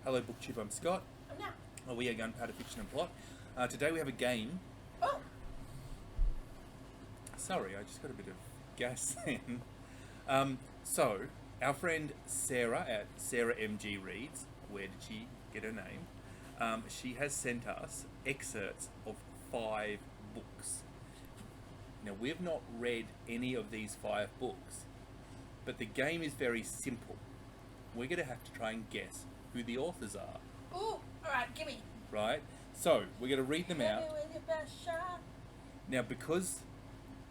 Hello Booktube, I'm Scott. I'm not. We are Gunpowder, Fiction and Plot. Today we have a game. Oh! Sorry, I just got a bit of gas then. So, our friend Sarah at Sarah MG Reads, where did she get her name? She has sent us excerpts of 5 books. Now, we have not read any of these 5 books, but the game is very simple. We're going to have to try and guess who the authors are. Ooh! Alright, gimme. Right? So, we're going to read them out. Hit me with your best shot. Now, because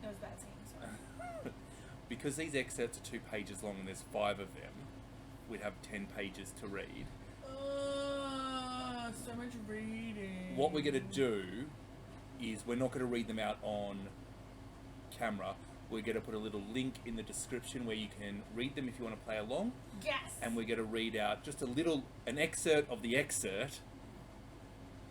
That was bad singing, sorry. because these excerpts are 2 pages long and there's 5 of them, we'd have 10 pages to read. So much reading. What we're going to do is we're not going to read them out on camera. We're going to put a little link in the description where you can read them if you want to play along. Yes! And we're going to read out just an excerpt of the excerpt,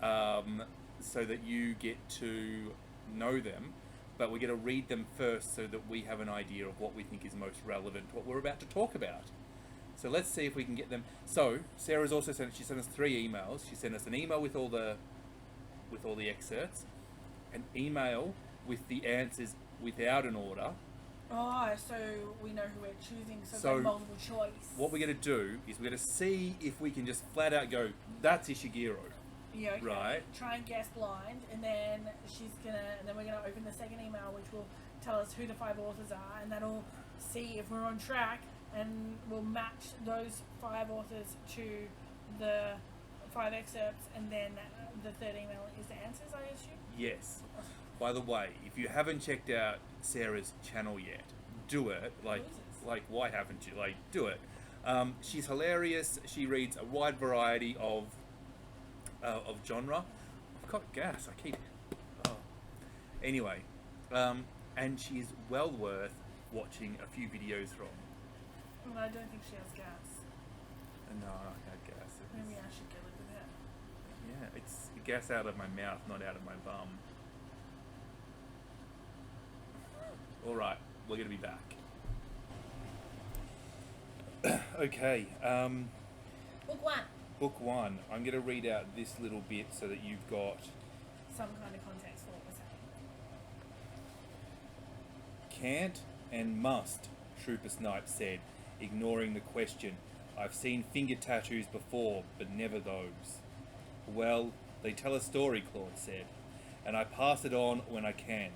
so that you get to know them. But we're going to read them first so that we have an idea of what we think is most relevant to what we're about to talk about. So let's see if we can get them. So Sarah's also sent us 3 emails. She sent us an email with all the excerpts, an email with the answers without an order. Oh, so we know who we're choosing, so So, it's multiple choice. What we're going to do is we're going to see if we can just flat out go, that's Ishiguro. Yeah, okay. Right. Try and guess blind, and then we're gonna open the second email, which will tell us who the 5 authors are, and that'll see if we're on track, and we'll match those 5 authors to the 5 excerpts, and then the third email is the answers, I assume. Yes. By the way, if you haven't checked out Sarah's channel yet, do it. Like, why haven't you? Like, do it. She's hilarious. She reads a wide variety of genre. I've got gas. I keep. Oh. Anyway, and she's well worth watching a few videos from. Well, I don't think she has gas. No, I had gas. Maybe I should get rid of that. Yeah, it's gas out of my mouth, not out of my bum. All right, we're going to be back. Okay. Book 1. Book 1. I'm going to read out this little bit so that you've got Some kind of context for what we're saying. can't and must, Trooper Snipe said, ignoring the question. I've seen finger tattoos before, but never those. Well, they tell a story, Claude said, and I pass it on when I can.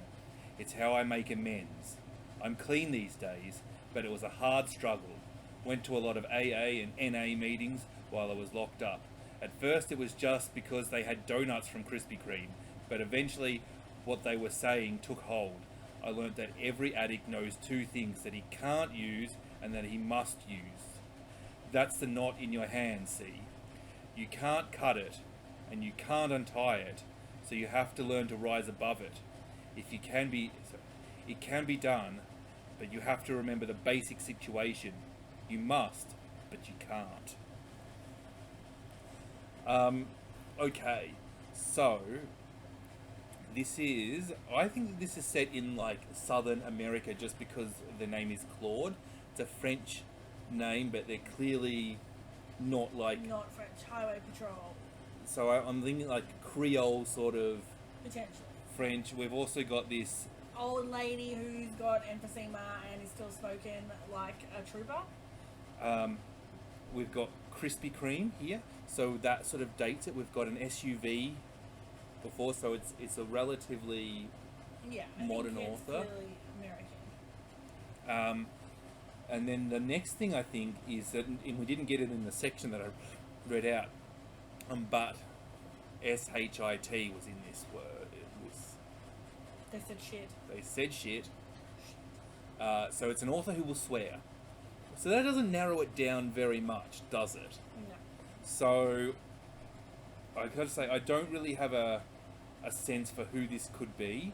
It's how I make amends. I'm clean these days, but it was a hard struggle. Went to a lot of AA and NA meetings while I was locked up. At first it was just because they had donuts from Krispy Kreme, but eventually what they were saying took hold. I learnt that every addict knows 2 things, that he can't use and that he must use. That's the knot in your hand, see? You can't cut it, and you can't untie it, so you have to learn to rise above it. It can be done, but you have to remember the basic situation. You must, but you can't. Okay, so I think this is set in like Southern America just because the name is Claude. It's a French name, but they're clearly not like... Not French. Highway Patrol. So I'm thinking like Creole sort of Potentially. French. We've also got this... Old lady who's got emphysema and is still smoking like a trooper. We've got Krispy Kreme here, so that sort of dates it. We've got an SUV before, so it's a relatively modern author. Clearly American. And then the next thing I think is that, and we didn't get it in the section that I read out, but SHIT was in this word. They said shit. They said shit. So it's an author who will swear. So that doesn't narrow it down very much, does it? No. So I've got to say, I don't really have a sense for who this could be.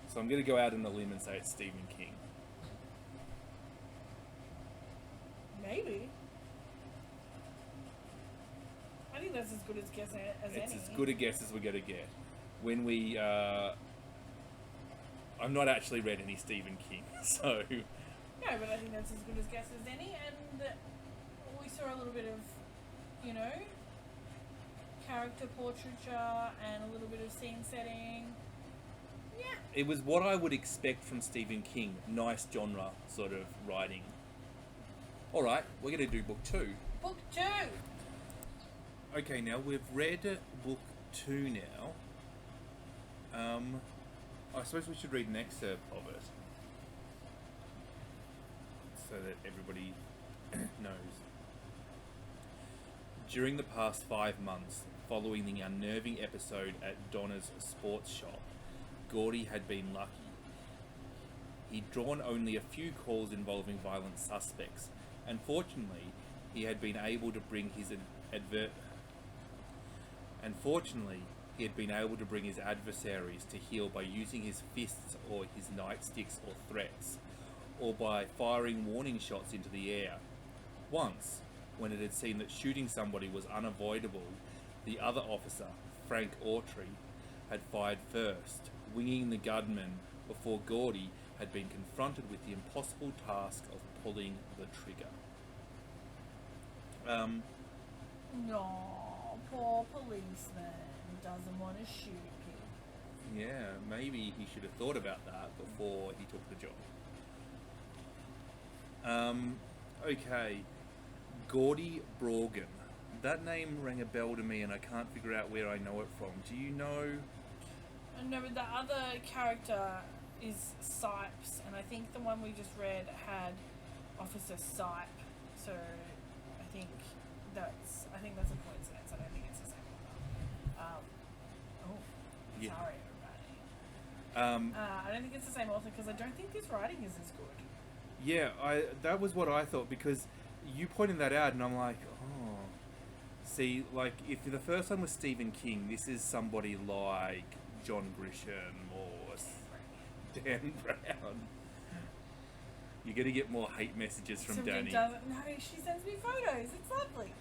So I'm going to go out on a limb and say it's Stephen King. Maybe. I think that's as good as guess as any. It's as good a guess as we're going to get. When we... I've not actually read any Stephen King, so... No, but I think that's as good as guess as any, and we saw a little bit of, you know, character portraiture and a little bit of scene setting. Yeah. It was what I would expect from Stephen King. Nice genre sort of writing. Alright, we're going to do book 2. Book 2! Okay, now we've read book 2 now. I suppose we should read an excerpt of it, so that everybody knows. During the past 5 months, following the unnerving episode at Donna's sports shop, Gordy had been lucky. He'd drawn only a few calls involving violent suspects, and fortunately, he had been able to bring his adversaries to heel by using his fists or his nightsticks or threats, or by firing warning shots into the air. Once, when it had seen that shooting somebody was unavoidable, the other officer, Frank Autry, had fired first, winging the gunman before Gordy had been confronted with the impossible task of pulling the trigger. No, poor policeman doesn't want to shoot people. Yeah, maybe he should have thought about that before he took the job. Okay. Gordy Brogan. That name rang a bell to me and I can't figure out where I know it from. Do you know? No, but the other character is Sipes, and I think the one we just read had Officer Sipe, so I think that's a coincidence. I don't think it's the same author. Yeah. Sorry everybody. I don't think it's the same author because I don't think this writing is as good. Yeah, that was what I thought, because you pointed that out and I'm like, oh. See, like, if the first one was Stephen King, this is somebody like John Grisham or Dan Brown. You're going to get more hate messages from Somebody Danny. doesn't know. She sends me photos. It's lovely.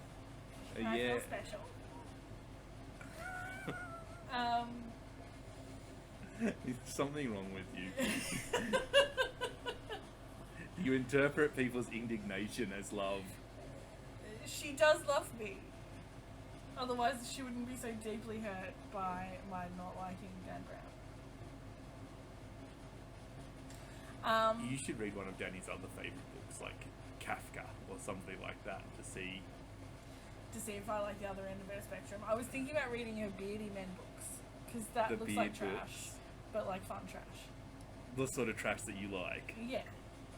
I Yeah. feel special. There's something wrong with you. You interpret people's indignation as love. She does love me. Otherwise, she wouldn't be so deeply hurt by my not liking Dan Brown. You should read one of Danny's other favourite books, like Kafka or something like that, to see if I like the other end of her spectrum. I was thinking about reading her Beardy Men books, because that the looks like beard trash, books. but like fun trash. The sort of trash that you like. Yeah.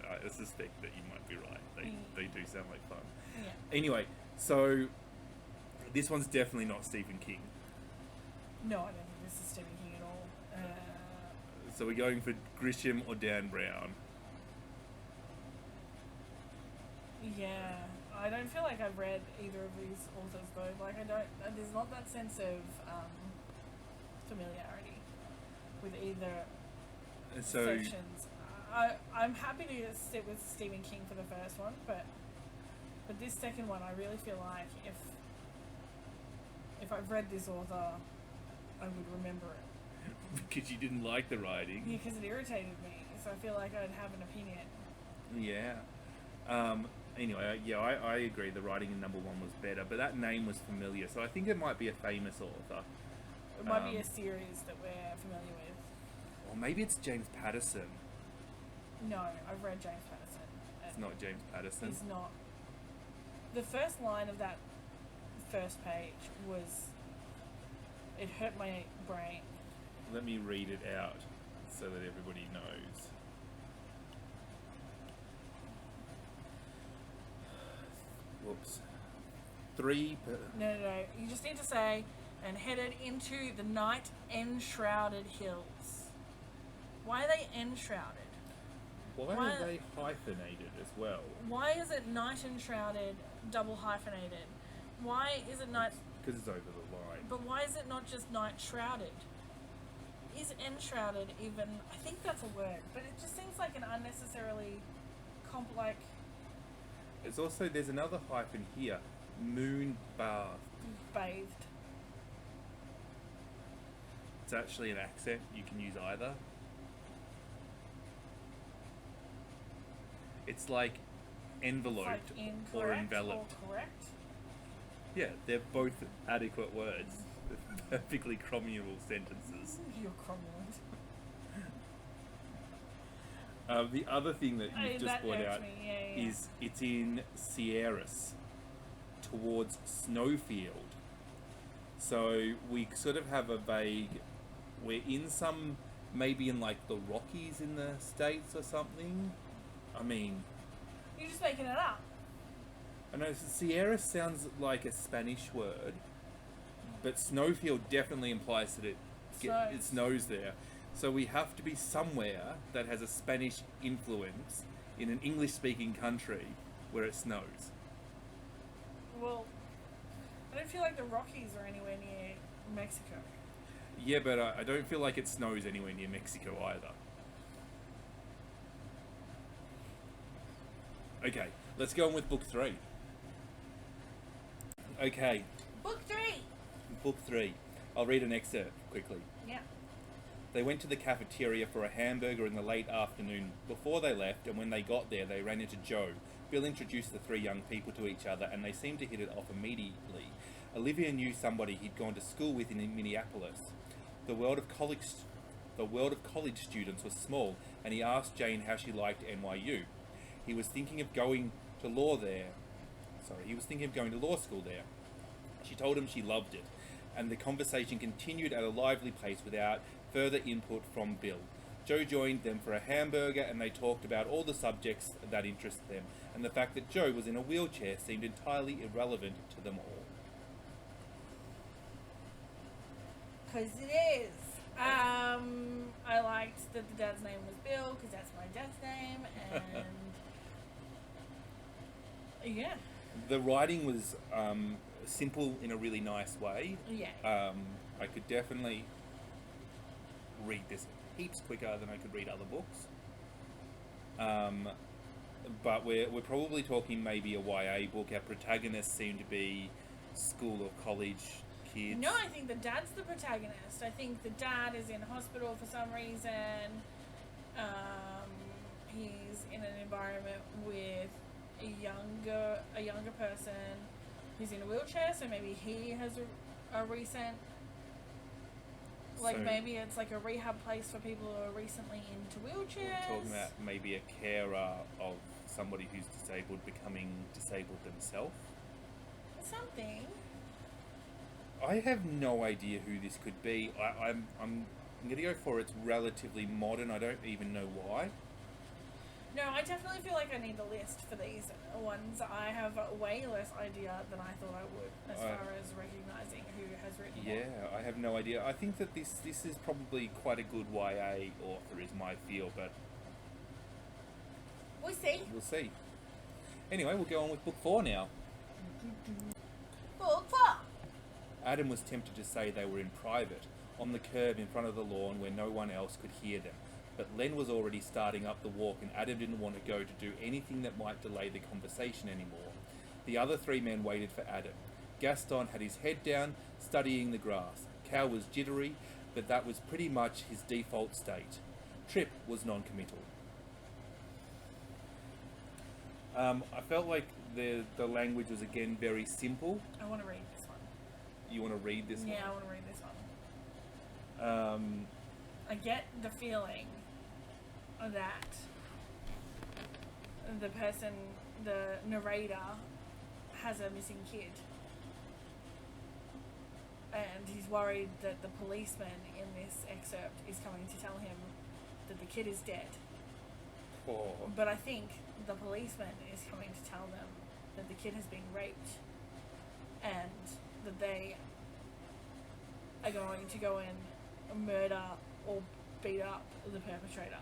I suspect that you might be right. They do sound like fun. Yeah. Anyway, so this one's definitely not Stephen King. No, I don't think this is Stephen King at all. So we're going for Grisham or Dan Brown. Yeah, I don't feel like I've read either of these authors though. Like there's not that sense of familiarity with either So sections. I'm happy to sit with Stephen King for the first one, but this second one, I really feel like if I've read this author, I would remember it. because you didn't like the writing. Yeah, because it irritated me, so I feel like I'd have an opinion. Yeah. Anyway, yeah, I agree. The writing in number one was better, but that name was familiar, so I think it might be a famous author. It might be a series that we're familiar with. Or maybe it's James Patterson. No, I've read James Patterson. It's not James Patterson. It's not. The first line of that first page was, it hurt my brain. Let me read it out so that everybody knows. Whoops. No, you just need to say, and headed into the night enshrouded hills. Why are they enshrouded? Why are they hyphenated as well? Why is it night enshrouded, double hyphenated? Why is it night... Because it's over the line. But why is it not just night shrouded? Is enshrouded even... I think that's a word, but it just seems like an unnecessarily It's also, there's another hyphen here. Moon bath. bathed. It's actually an accent. You can use either. It's like enveloped It's like or incorrect enveloped. or correct. Yeah, they're both adequate words. Perfectly cromulal sentences. You're cromulent. The other thing that you've just That brought irks out me, yeah. is it's in Sierras towards Snowfield. So we sort of have a vague... We're in some... Maybe in like the Rockies in the States or something. I mean... You're just making it up. I know Sierra sounds like a Spanish word, but Snowfield definitely implies that it snows there. So we have to be somewhere that has a Spanish influence in an English-speaking country where it snows. Well, I don't feel like the Rockies are anywhere near Mexico. Yeah, but I don't feel like it snows anywhere near Mexico either. Okay, let's go on with book 3. Okay, Book 3! book 3. I'll read an excerpt quickly. Yeah. They went to the cafeteria for a hamburger in the late afternoon before they left, and when they got there, they ran into Joe. Bill introduced the 3 young people to each other, and they seemed to hit it off immediately. Olivia knew somebody he'd gone to school with in Minneapolis. The world of college students was small, and he asked Jane how she liked NYU. He was thinking of going to law school there. She told him she loved it, and the conversation continued at a lively pace without further input from Bill. Joe joined them for a hamburger, and they talked about all the subjects that interested them, and the fact that Joe was in a wheelchair seemed entirely irrelevant to them all. Because it is. I liked that the dad's name was Bill, because that's my dad's name, and... yeah. The writing was simple in a really nice way. Yeah. I could definitely read this heaps quicker than I could read other books. But we're probably talking maybe a YA book. Our protagonists seem to be school or college kids. No, I think the dad's the protagonist. I think the dad is in hospital for some reason. He's in an environment with a younger person who's in a wheelchair, so maybe he has a recent, like, So- maybe it's like a rehab place for people who are recently into wheelchairs. We're talking about maybe a carer of somebody who's disabled becoming disabled themselves. Something. I have no idea who this could be. I'm going to go for it's relatively modern. I don't even know why. No, I definitely feel like I need a list for these ones. I have way less idea than I thought I would as far as recognizing who has written Yeah, what. I have no idea. I think that this is probably quite a good YA author is my feel, but We'll see. we'll see. Anyway, we'll go on with book 4 now. Book 4. Adam was tempted to say they were in private, on the curb in front of the lawn where no one else could hear them. But Len was already starting up the walk, and Adam didn't want to go to do anything that might delay the conversation anymore. The other 3 men waited for Adam. Gaston had his head down, studying the grass. Cal was jittery, but that was pretty much his default state. Trip was non-committal. I felt like the language was again very simple. I want to read this one. You want to read this Yeah, I one? want to read this one. I get the feeling that the narrator, has a missing kid. And he's worried that the policeman in this excerpt is coming to tell him that the kid is dead. Oh, But I think the policeman is coming to tell them that the kid has been raped and that they are going to go and murder or beat up the perpetrator.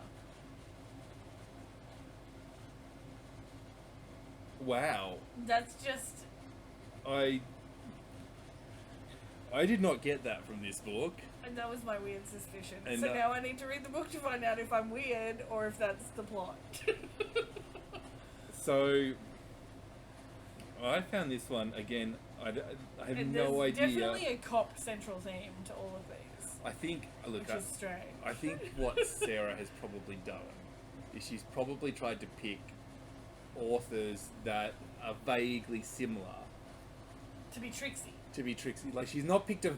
wow. That's just... I did not get that from this book. And that was my weird suspicion. And, So now I need to read the book to find out if I'm weird or if that's the plot. So, I found this one, again, I have And no there's idea. definitely a cop central theme to all of these, I think, look, which is strange. I think what Sarah has probably done is she's probably tried to pick authors that are vaguely similar To be tricksy. To be tricksy. Like, she's not picked a...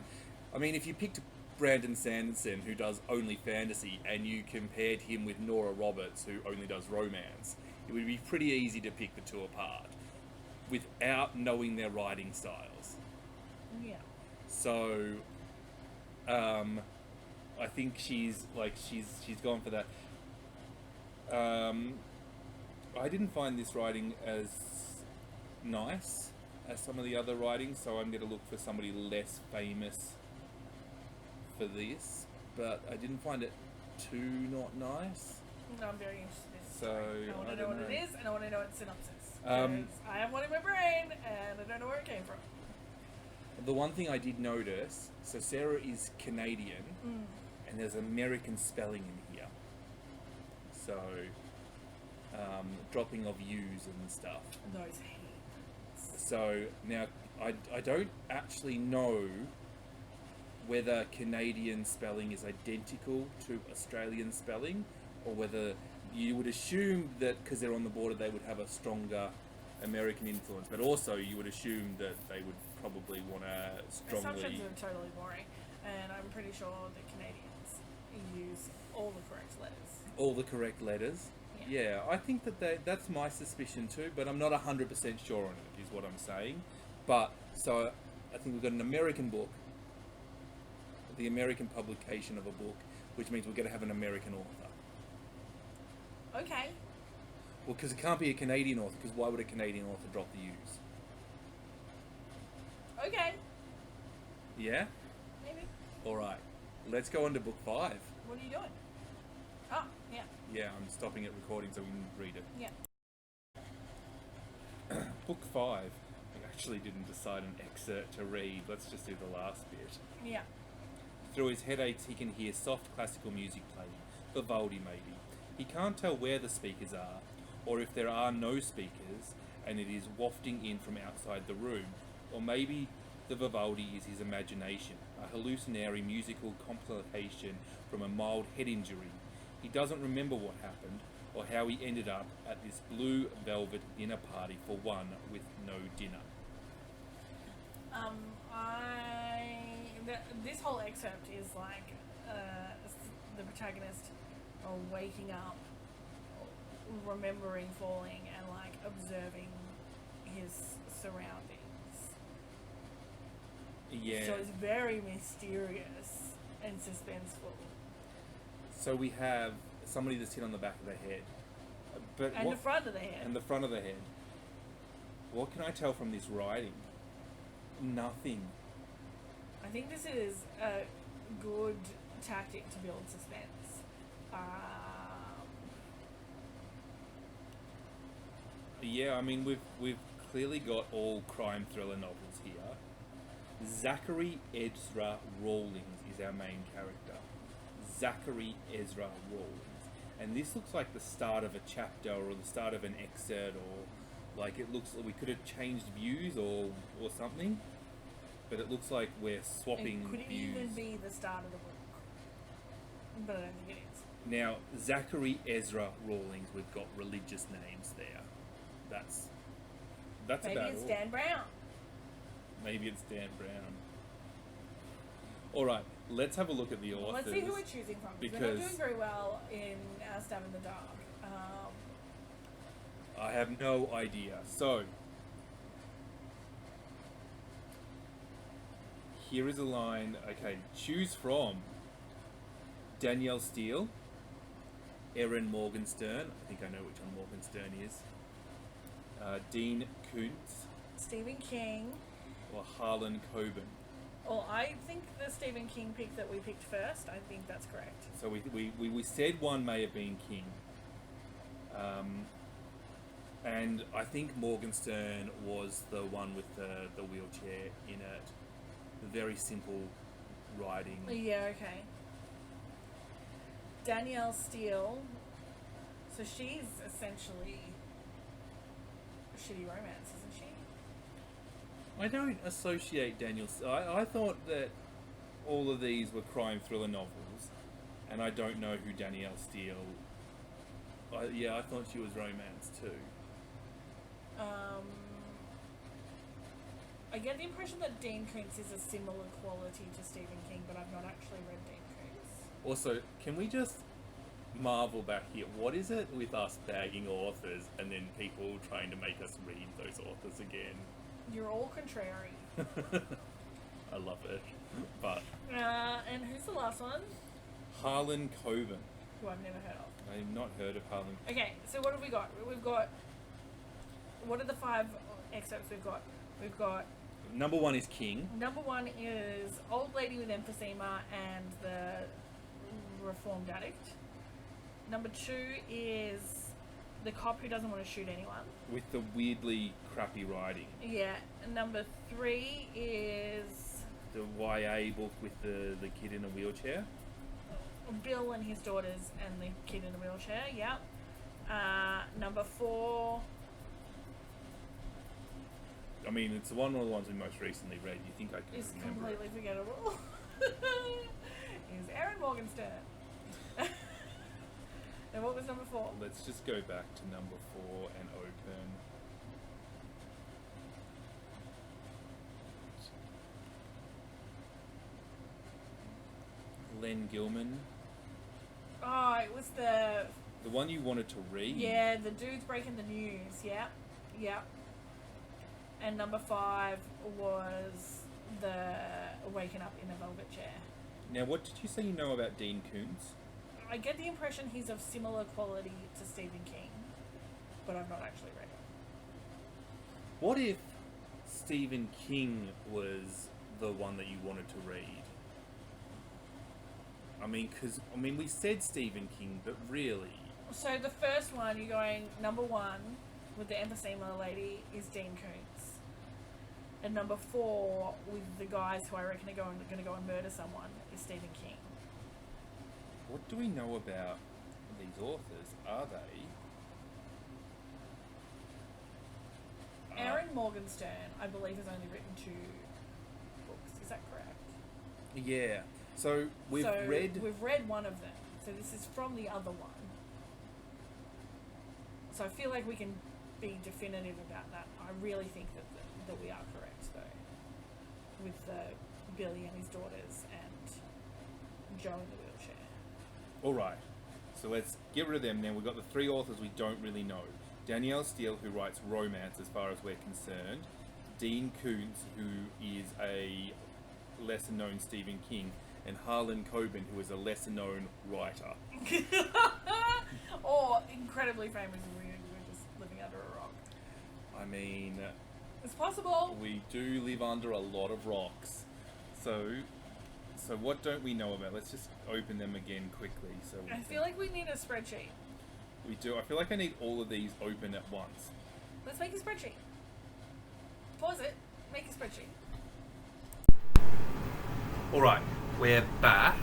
I mean, if you picked Brandon Sanderson, who does only fantasy, and you compared him with Nora Roberts, who only does romance, it would be pretty easy to pick the two apart without knowing their writing styles. Yeah. So, I think she's gone for that. I didn't find this writing as nice as some of the other writings, so I'm going to look for somebody less famous for this, but I didn't find it too not nice. No, I'm very interested in this So, story. I want to know what it is, and I want to know its synopsis. I have one in my brain, and I don't know where it came from. The one thing I did notice, so Sarah is Canadian, and there's American spelling in here. So, dropping of U's and stuff. Those hands. So, now, I don't actually know whether Canadian spelling is identical to Australian spelling, or whether you would assume that because they're on the border they would have a stronger American influence, but also you would assume that they would probably want to strongly... Assumptions are totally boring, and I'm pretty sure that Canadians use all the correct letters. All the correct letters? Yeah, I think that that's my suspicion too, but I'm not 100% sure on it, is what I'm saying. But, so, I think we've got an American book, the American publication of a book, which means we're going to have an American author. Okay. Well, because it can't be a Canadian author, because why would a Canadian author drop the U's? Okay. Yeah? Maybe. Alright, let's go on to book 5. What are you doing? Oh, yeah. Yeah, I'm stopping it recording so we can read it. Yeah. Book 5. I actually didn't decide an excerpt to read. Let's just do the last bit. Yeah. Through his headaches, he can hear soft classical music playing. Vivaldi, maybe. He can't tell where the speakers are, or if there are no speakers, and it is wafting in from outside the room. Or maybe the Vivaldi is his imagination, a hallucinatory musical complication from a mild head injury. He doesn't remember what happened, or how he ended up at this blue velvet dinner party for one with no dinner. This whole excerpt is like the protagonist waking up, remembering falling, and like observing his surroundings. Yeah. So it's very mysterious and suspenseful. So we have somebody that's hit on the back of the head. But And the front of the head. And the front of the head. What can I tell from this writing? Nothing. I think this is a good tactic to build suspense. Yeah, I mean we've clearly got all crime thriller novels here. Zachary Ezra Rawlings is our main character. Zachary Ezra Rawlings. And this looks like the start of a chapter or the start of an excerpt, or like it looks like we could have changed views or something. But it looks like we're swapping Could it views. even be the start of the book? But I don't think it is. Now, Zachary Ezra Rawlings, we've got religious names there. That's Maybe about it's all. Dan Brown. Maybe it's Dan Brown. All right, let's have a look at the authors. Let's see who we're choosing from. Because we're not doing very well in Stab in the Dark. I have no idea. So, here is a line. Okay, choose from Danielle Steele, Erin Morgenstern. I think I know which one Morgenstern is. Dean Koontz Stephen King. or Harlan Coben. Well, I think the Stephen King pick that we picked first, I think that's correct. So we said one may have been King. And I think Morgenstern was the one with the wheelchair in it. Very simple writing. Yeah, okay. Danielle Steele. So she's essentially a shitty romance, isn't she? I don't associate Daniel... I thought that all of these were crime thriller novels, and I don't know who Danielle Steele... I thought she was romance too. I get the impression that Dean Koontz is a similar quality to Stephen King, but I've not actually read Dean Koontz. Also, can we just marvel back here? What is it with us bagging authors and then people trying to make us read those authors again? You're all contrary. I love it. But And who's the last one? Harlan Coben. Who I've never heard of. I've not heard of Harlan. Okay, so what have we got? We've got... What are the 5 excerpts we've got? We've got... Number 1 is King. Number 1 is Old Lady with Emphysema and the Reformed Addict. Number 2 is The Cop Who Doesn't Want to Shoot Anyone. With the weirdly crappy writing. Yeah. And number 3 is... The YA book with the kid in a wheelchair. Bill and his daughters and the kid in the wheelchair, yep. Number 4... I mean, it's one of the ones we most recently read. You think I can is remember completely it? forgettable. Is Aaron Morgenstern. And what was number 4? Let's just go back to number 4 and open. Len Gilman. Oh, it was the... The one you wanted to read? Yeah, the dude's breaking the news. Yep, yep. And number 5 was the Waking Up in a Velvet Chair. Now, what did you say you know about Dean Koontz? I get the impression he's of similar quality to Stephen King, but I've not actually read it. What if Stephen King was the one that you wanted to read? I mean, we said Stephen King, but really... So the first one, you're going, number 1, with the emphysema lady, is Dean Koontz. And number 4, with the guys who I reckon are going to go and murder someone, is Stephen King. What do we know about these authors? Are they... Aaron Morgenstern, I believe, has only written 2 books. Is that correct? Yeah. So we've read one of them. So this is from the other one. So I feel like we can be definitive about that. I really think that we are correct, though, with Billy and his daughters and Joe in the wheelchair. All right. So let's get rid of them now. We've got the 3 authors we don't really know. Danielle Steele, who writes romance as far as we're concerned. Dean Koontz, who is a lesser-known Stephen King. And Harlan Coben, who is a lesser-known writer. Or incredibly famous, and we're just living under a rock. I mean... It's possible. We do live under a lot of rocks. So what don't we know about? Let's just open them again quickly. I feel like we need a spreadsheet. We do. I feel like I need all of these open at once. Let's make a spreadsheet. Pause it. Make a spreadsheet. Alright, we're back.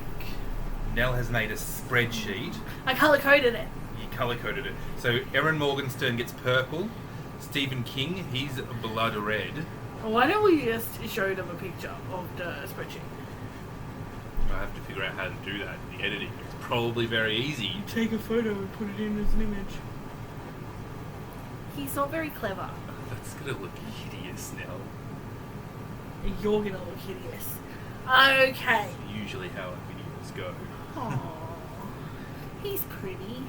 Nell has made a spreadsheet. I colour-coded it. You colour-coded it. So Aaron Morgenstern gets purple. Stephen King, he's blood red. Why don't we just show them a picture of the spreadsheet? I have to figure out how to do that in the editing. It's probably very easy. Take a photo and put it in as an image. He's not very clever. That's gonna look hideous, Nell. You're gonna look hideous. Okay. That's usually how our videos go. Aww. He's pretty.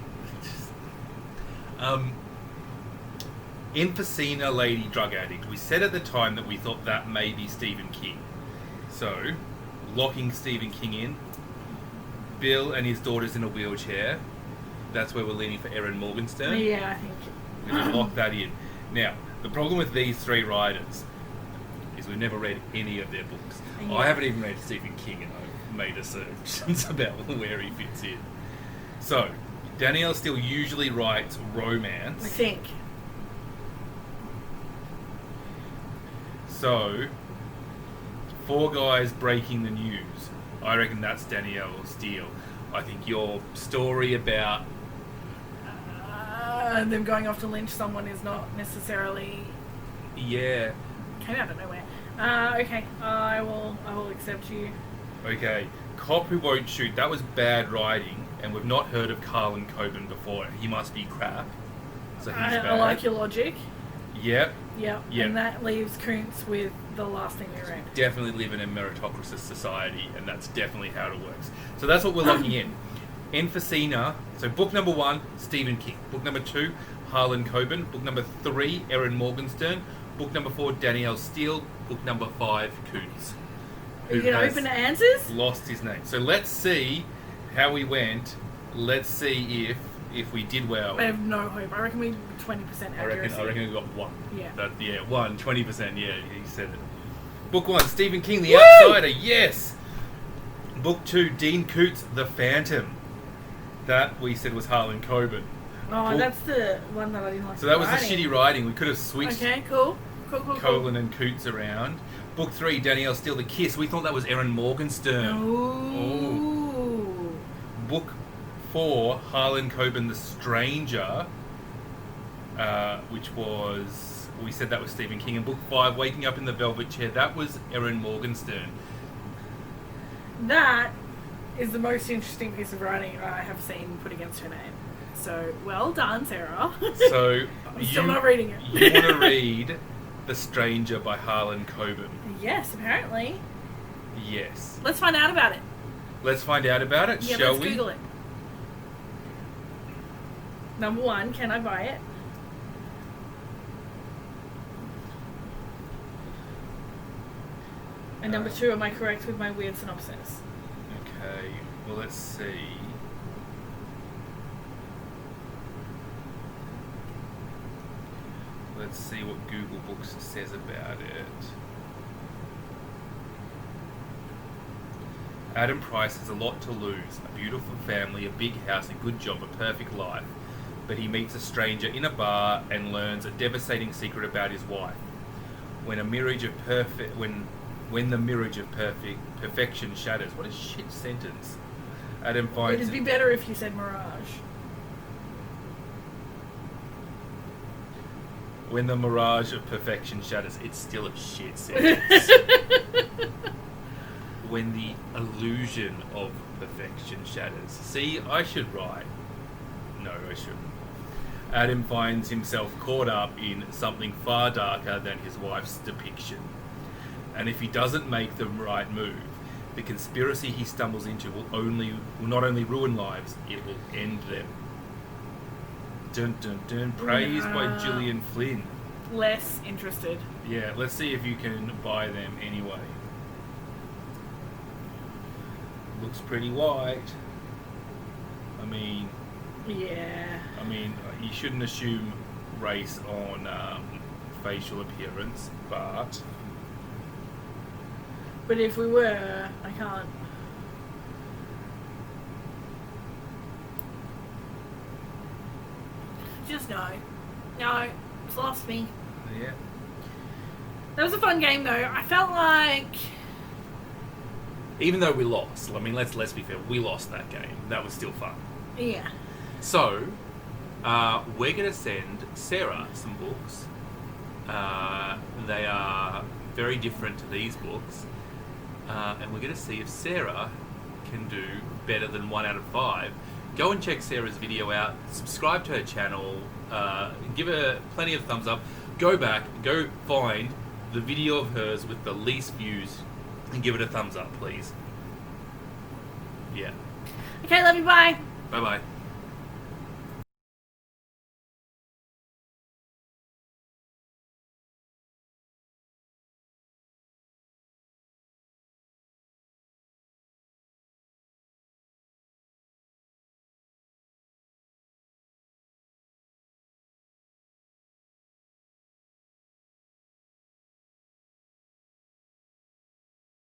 Emphysema lady drug addict. We said at the time that we thought that may be Stephen King. So, locking Stephen King in. Bill and his daughters in a wheelchair. That's where we're leaning for Aaron Morgenstern. Yeah, I think. We're going to lock that in. Now, the problem with these 3 writers is we've never read any of their books. Yeah. I haven't even read Stephen King, and I've made assumptions about where he fits in. So, Danielle still usually writes romance. I think. So, 4 guys breaking the news. I reckon that's Danielle Steele. I think your story about... them going off to lynch someone is not necessarily... Yeah. Came out of nowhere. Okay, I will accept you. Okay. Cop Who Won't Shoot. That was bad writing, and we've not heard of Harlan Coben before. He must be crap. So he's bad. I like your logic. Yep. Yep. Yep. And that leaves Koontz with the last thing we read. Definitely live in a meritocracy society, and that's definitely how it works. So that's what we're locking in. Enfacina. So book number 1, Stephen King. Book number 2, Harlan Coben. Book number 3, Erin Morgenstern. Book number 4, Danielle Steele. Book number 5, Coots. Are you going to open the answers? Lost his name. So let's see how we went. Let's see if we did well. I have no hope. I reckon we 20% accuracy. I reckon we got 1. Yeah. 1, 20%. Yeah, he said it. Book 1, Stephen King, The Outsider. Yes. Book 2, Dean Coots, The Phantom. That we said was Harlan Coben. Oh, that's the one that I didn't like. So that was the shitty writing. We could have switched cool. Colan and Coots around. Book 3, Danielle Steele, The Kiss. We thought that was Erin Morgenstern. Ooh. Book 4, Harlan Coben, The Stranger, which was, we said that was Stephen King. And book 5, Waking Up in the Velvet Chair, that was Erin Morgenstern. That is the most interesting piece of writing I have seen put against her name. So, well done, Sarah. So, I'm still not reading it. You want to read The Stranger by Harlan Coben? Yes, apparently. Yes. Let's find out about it. Let's find out about it, yeah, shall let's we? Google it. Number 1, can I buy it? And number 2, am I correct with my weird synopsis? Okay, well let's see. Let's see what Google Books says about it. Adam Price has a lot to lose. A beautiful family, a big house, a good job, a perfect life. But he meets a stranger in a bar and learns a devastating secret about his wife. When the mirage of perfection shatters. What a shit sentence. Adam finds It'd be better if you said mirage. When the mirage of perfection shatters. It's still a shit sentence. When the illusion of perfection shatters. See, I should write. No, I shouldn't. Adam finds himself caught up in something far darker than his wife's depiction. And if he doesn't make the right move, the conspiracy he stumbles into will not only ruin lives, it will end them. Dun dun dun. Praised by Gillian Flynn. Less interested. Yeah, let's see if you can buy them anyway. Looks pretty white. Yeah. You shouldn't assume race on facial appearance, but if we were, I can't. Just no, it's lost me. yeah. That was a fun game, though. I felt like, Even though we lost, let's be fair, we lost that game. That was still fun. yeah. So, we're going to send Sarah some books. They are very different to these books. And we're going to see if Sarah can do better than 1 out of 5. Go and check Sarah's video out. Subscribe to her channel. Give her plenty of thumbs up. Go back. Go find the video of hers with the least views and give it a thumbs up, please. Yeah. Okay, love you, bye. Bye-bye.